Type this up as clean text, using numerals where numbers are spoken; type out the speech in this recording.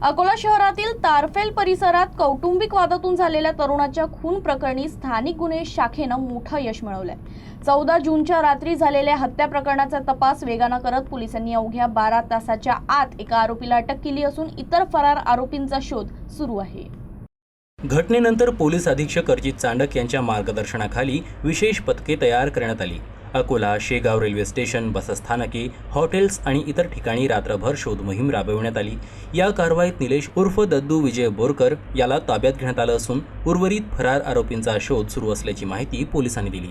अकोला शहरातील तारफेल परिसरात कौटुंबिक वादातून झालेल्या तरुणाच्या खून प्रकरणी स्थानिक गुन्हे शाखेनं मोठं यश मिळवलंय। 14 जूनच्या रात्री झालेल्या हत्या प्रकरणाचा तपास वेगानं करत पोलिसांनी अवघ्या 12 तासाच्या आत एका आरोपीला अटक केली असून इतर फरार आरोपींचा शोध सुरू आहे। घटनेनंतर पोलीस अधीक्षक अर्जित चांडक यांच्या मार्गदर्शनाखाली विशेष पथके तयार करण्यात आली। अकोला, शेगाव रेल्वे स्टेशन, बसस्थानके, हॉटेल्स आणि इतर ठिकाणी रात्रभर शोध मोहीम राबविण्यात आली। या कारवाईत निलेश उर्फ दद्दू विजय बोरकर याला ताब्यात घेण्यात आलं असून उर्वरित फरार आरोपींचा शोध सुरू असल्याची माहिती पोलिसांनी दिली।